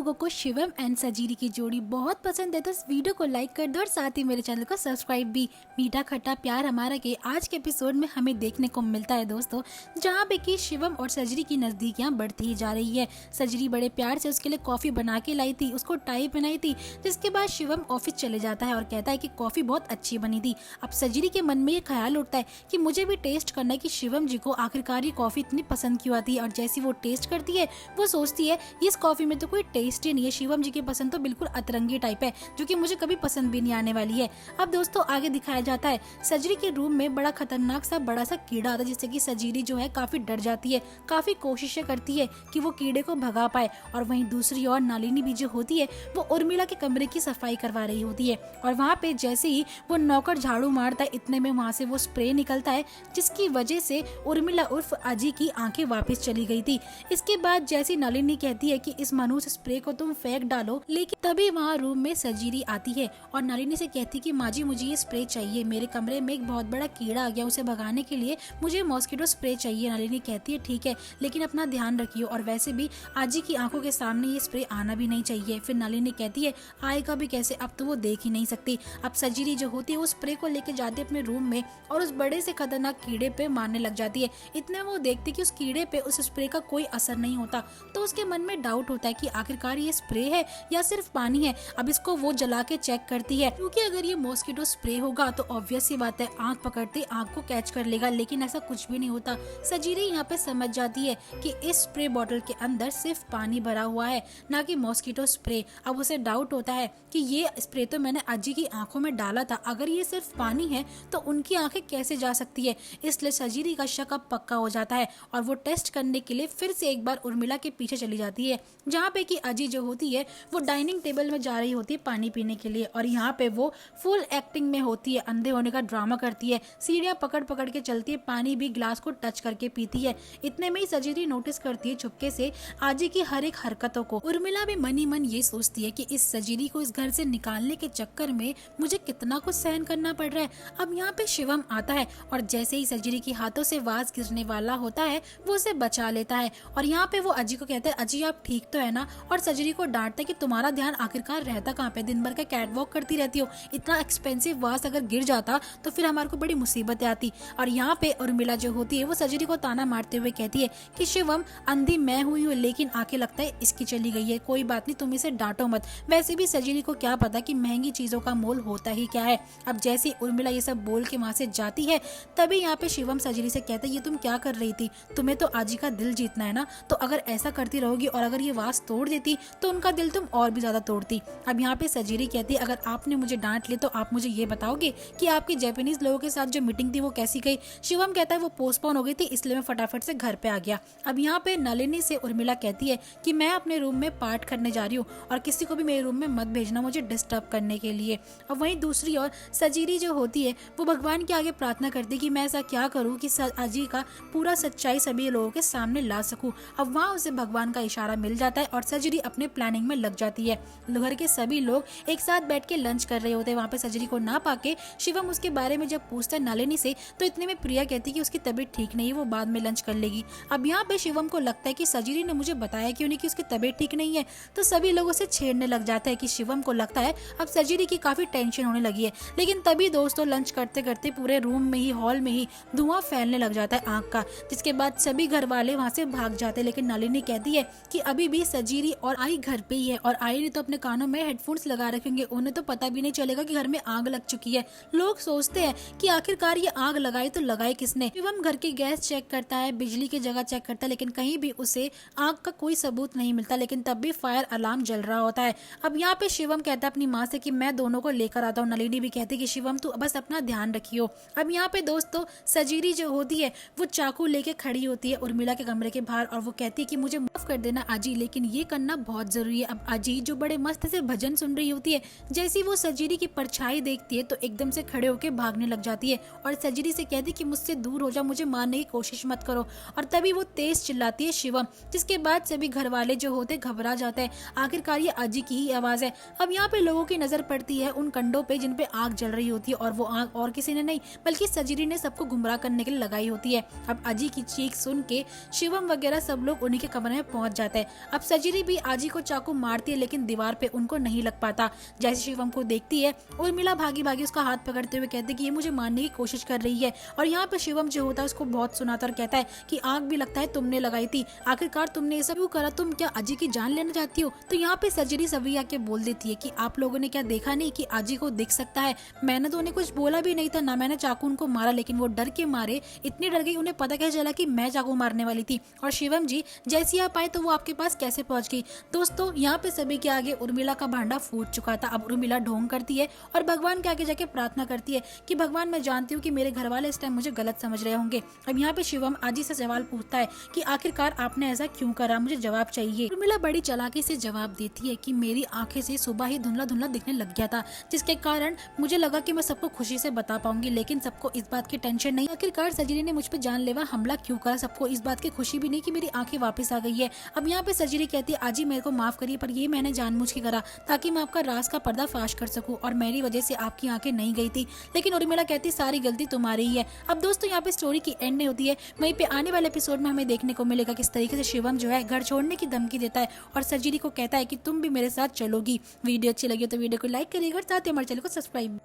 लोगों को शिवम एंड सजीरी की जोड़ी बहुत पसंद है तो इस वीडियो को लाइक कर दो और साथ ही मेरे चैनल को सब्सक्राइब भी। मीठा खट्टा प्यार हमारा के आज के एपिसोड में हमें देखने को मिलता है दोस्तों, जहाँ पे कि शिवम और सजरी की नजदीकियां बढ़ती ही जा रही है। सजरी बड़े प्यार से उसके लिए कॉफी बना के लाई थी, उसको टाई पहनाई थी, जिसके बाद शिवम ऑफिस चले जाता है और कहता है कि कॉफी बहुत अच्छी बनी थी। अब सजरी के मन में ये ख्याल उठता है कि मुझे भी टेस्ट करना है कि शिवम जी को आखिरकार ये कॉफी इतनी पसंद क्यों आती है। और जैसी वो टेस्ट करती है वो सोचती है इस कॉफी में तो कोई टेस्ट ही नहीं है, शिवम जी की पसंद तो बिल्कुल अतरंगी टाइप है जो कि मुझे कभी पसंद भी नहीं आने वाली है। अब दोस्तों आगे दिखाया जाता है सजरी के रूम में बड़ा खतरनाक सा बड़ा सा कीड़ा आता है, जिससे कि सजरी जो है काफी डर जाती है, काफी कोशिशें करती है कि वो कीड़े को भगा पाए। और वहीं दूसरी ओर नलिनी भी जो होती है वो उर्मिला के कमरे की सफाई करवा रही होती है और वहाँ पे जैसे ही वो नौकर झाड़ू मारता है इतने में वहाँ से वो स्प्रे निकलता है, जिसकी वजह से उर्मिला उर्फ अजी की आंखें वापस चली गई थी। इसके बाद जैसी नलिनी कहती है कि इस मनुष्य स्प्रे को तुम फेंक डालो, लेकिन तभी वहाँ रूम में सजीरी आती है और नलिनी से कहती कि माँ जी मुझे ये स्प्रे चाहिए, मेरे कमरे में एक बहुत बड़ा कीड़ा आ गया, उसे भगाने के लिए मुझे मॉस्किटो स्प्रे चाहिए। नलिनी कहती है ठीक है, लेकिन अपना ध्यान रखियो और वैसे भी आजी की आंखों के सामने ये स्प्रे आना भी नहीं चाहिए। फिर नलिनी कहती है आएगा भी कैसे, अब तो वो देख ही नहीं सकती। अब सजीरी जो होती है वो स्प्रे को लेके जाती है अपने रूम में और उस बड़े से खतरनाक कीड़े पे मारने लग जाती है। इतने वो देखती कि उस कीड़े पे उस स्प्रे का कोई असर नहीं होता, तो उसके मन में डाउट होता है कि आखिरकार ये स्प्रे है या सिर्फ पानी है। अब इसको वो जला के चेक करती है, क्योंकि अगर ये मॉस्किटो स्प्रे होगा तो ऑब्वियस सी बात है आंख पकड़ते आंख को कैच कर लेगा, लेकिन ऐसा कुछ भी नहीं होता। सजीरी यहाँ पे समझ जाती है कि इस स्प्रे बॉटल के अंदर सिर्फ पानी भरा हुआ है, ना कि मॉस्किटो स्प्रे। अब उसे डाउट होता है कि ये स्प्रे तो मैंने अजी की आंखों में डाला था, अगर ये सिर्फ पानी है तो उनकी आंखें कैसे जा सकती है। इसलिए सजीरी का शक अब पक्का हो जाता है और वो टेस्ट करने के लिए फिर से एक बार उर्मिला के पीछे चली जाती है, जहाँ पे कि अजी जो होती है वो डाइनिंग टेबल में जा रही होती है पानी पीने के लिए और यहाँ पे वो फुल एक्टिंग में होती है, अंधे होने का ड्रामा करती है, सीढ़ियाँ पकड़ पकड़ के चलती है, पानी भी ग्लास को टच करके पीती है। इतने में ही सजीरी नोटिस करती है चुपके से आजी की हर एक हरकतों को। उर्मिला भी मनी मन ये सोचती है कि इस सजीरी को इस घर से निकालने के चक्कर में मुझे कितना कुछ सहन करना पड़ रहा है। अब यहाँ पे शिवम आता है और जैसे ही सजीरी के हाथों से वाज गिरने वाला होता है वो उसे बचा लेता है और यहाँ पे वो अजी को कहता है अजी आप ठीक तो है ना, और सजरी को डांटता है कि तुम्हारा ध्यान आखिरकार रहता कहाँ पे, दिन भर का कैट वॉक करती रहती हो, इतना एक्सपेंसिव वास अगर गिर जाता तो फिर हमारे को बड़ी मुसीबतें आती। और यहाँ पे उर्मिला जो होती है वो सजरी को ताना मारते हुए कहती है कि शिवम अंधी मैं हुई हूँ लेकिन आंखें लगता है इसकी चली गई है, कोई बात नहीं तुम इसे डांटो मत, वैसे भी सजरी को क्या पता कि महंगी चीजों का मोल होता ही क्या है। अब जैसे उर्मिला ये सब बोल के वहां से जाती है तभी यहाँ पे शिवम सजरी से कहता है ये तुम क्या कर रही थी, तुम्हें तो आजी का दिल जीतना है ना, तो अगर ऐसा करती रहोगी और अगर ये वास तोड़ देती तो उनका दिल तुम और भी ज्यादा तोड़ती। अब यहाँ पे सजीरी कहती है अगर आपने मुझे डांट लिया तो आप मुझे ये बताओगे कि आपकी जापानीज लोगों के साथ जो मीटिंग थी वो कैसी गई। शिवम कहता है वो पोस्टपोन हो गई थी इसलिए मैं फटाफट से घर पे आ गया। अब यहाँ पे नलिनी से उर्मिला कहती है कि मैं अपने रूम में पाठ करने जा रही हूँ और किसी को भी मेरे रूम में मत भेजना मुझे डिस्टर्ब करने के लिए। और वहीं दूसरी ओर सजीरी जो होती है वो भगवान के आगे प्रार्थना करती है कि मैं ऐसा क्या करूँ कि अजी का पूरा सच्चाई सभी लोगों के सामने ला सकूं। अब वहाँ उसे भगवान का इशारा मिल जाता है और सजरी अपने प्लानिंग में लग जाती है। घर के सभी लोग एक साथ बैठ के लंच कर रहे होते हैं, वहाँ पे सजरी को ना पाके शिवम उसके बारे में जब पूछता है नलिनी से तो इतने में प्रिया कहती है कि उसकी तबीयत ठीक नहीं है, वो बाद में लंच कर लेगी। अब यहाँ पे शिवम को लगता है कि सजरी ने मुझे बताया क्यों नहीं कि उसकी तबीयत ठीक नहीं है, तो सभी लोग उसे छेड़ने लग जाता है कि शिवम को लगता है अब सजरी की काफी टेंशन होने लगी है। लेकिन तभी दोस्तों लंच करते करते पूरे रूम में ही हॉल में ही धुआं फैलने लग जाता है आग का, जिसके बाद सभी घर वाले वहाँ से भाग जाते हैं। लेकिन नलिनी कहती है कि अभी भी सजीरी और आई घर पे ही है और आई ने तो अपने कानों में हेडफोन्स लगा रखेंगे, उन्हें तो पता भी नहीं चलेगा कि घर में आग लग चुकी है। लोग सोचते हैं कि आखिरकार ये आग लगाई तो लगाई किसने। शिवम घर के गैस चेक करता है, बिजली की जगह चेक करता है, लेकिन कहीं भी उसे आग का कोई सबूत नहीं मिलता, लेकिन तब भी फायर अलार्म जल रहा होता है। अब यहाँ पे शिवम कहता है अपनी माँ से कि मैं दोनों को लेकर आता हूँ। नलिनी भी कहती है कि शिवम तू बस अपना ध्यान रखियो। अब यहाँ पे दोस्तों सजीरी जो होती है वो चाकू लेके खड़ी होती है उर्मिला के कमरे के बाहर और वो कहती है कि मुझे माफ कर देना आजी, लेकिन ये करना बहुत जरूरी है। अब आजी जो बड़े मस्त से भजन सुन रही होती है, जैसी वो सजीरी की परछाई देखती है तो एकदम से खड़े होकर भागने लग जाती है और सजीरी से कहती है कि मुझसे दूर हो जा, मुझे मारने की कोशिश मत करो। और तभी वो तेज चिल्लाती है शिवम, जिसके बाद सभी घर वाले जो होते घबरा जाते हैं, आखिरकार ये आजी की ही आवाज है। अब यहाँ पे लोगों की नजर पड़ती है उन कंडों पे जिन पे आग जल रही होती है और वो आग और किसी ने नहीं बल्कि सजीरी ने सबको गुमराह करने के लिए लगाई होती है। अब अजी की चीख सुन के शिवम वगैरह सब लोग उन्हीं के कमरे में पहुंच जाते हैं। अब सजीरी भी आजी को चाकू मारती है लेकिन दीवार पे उनको नहीं लग पाता। जैसे शिवम को देखती है उर्मिला भागी भागी उसका हाथ पकड़ते हुए कहती है कि ये मुझे मारने की कोशिश कर रही है। और यहाँ पे शिवम जो होता है उसको बहुत सुनाता और कहता है कि आग भी लगता है तुमने लगाई थी, आखिरकार तुमने ये सब क्यों करा, तुम क्या आजी की जान लेना चाहती हो। तो यहाँ पे सर्जरी सभी आके बोल देती है कि आप लोगों ने क्या देखा नहीं कि आजी को दिख सकता है, मैंने तो उन्हें कुछ बोला भी नहीं था, ना मैंने चाकू उनको मारा, लेकिन वो डर के मारे इतनी डर गई उन्हें पता कैसे चला कि मैं चाकू मारने वाली थी। और शिवम जी जैसी आप आए तो वो आपके पास कैसे पहुंच गई। दोस्तों यहाँ पे सभी के आगे उर्मिला का भांडा फूट चुका था। अब उर्मिला ढोंग करती है और भगवान के आगे जाके प्रार्थना करती है कि भगवान मैं जानती हूँ कि मेरे घर वाले इस टाइम मुझे गलत समझ रहे होंगे। अब यहाँ पे शिवम आजी से सवाल पूछता है कि आखिरकार आपने ऐसा क्यों करा, मुझे जवाब चाहिए। उर्मिला बड़ी चालाकी से जवाब देती है कि मेरी आंखें से सुबह ही धुंधला धुंधला दिखने लग गया था, जिसके कारण मुझे लगा कि मैं सबको खुशी से बता पाऊंगी, लेकिन सबको इस बात की टेंशन नहीं आखिरकार सर्जरी ने मुझ पर जानलेवा हमला क्यों करा, सबको इस बात की खुशी भी नहीं कि मेरी आंखें वापस आ गई है। अब यहाँ पे सर्जरी कहती है आजी मेरे को माफ करिए, पर ये मैंने जानबूझ के करा ताकि मैं आपका राज का पर्दा फाश कर सकूं और मेरी वजह से आपकी आंखें नहीं गई थी। लेकिन उर्मिला कहती सारी गलती तुम्हारी ही है। अब दोस्तों यहाँ पे स्टोरी की एंड नहीं होती है, वहीं पे आने वाले एपिसोड में हमें देखने को मिलेगा किस तरीके से शिवम जो है घर छोड़ने की धमकी देता है और सर्जरी को कहता है कि तुम भी मेरे साथ चलोगी। वीडियो अच्छी लगी तो वीडियो को लाइक करिएगा और साथ ही हमारे चैनल को सब्सक्राइब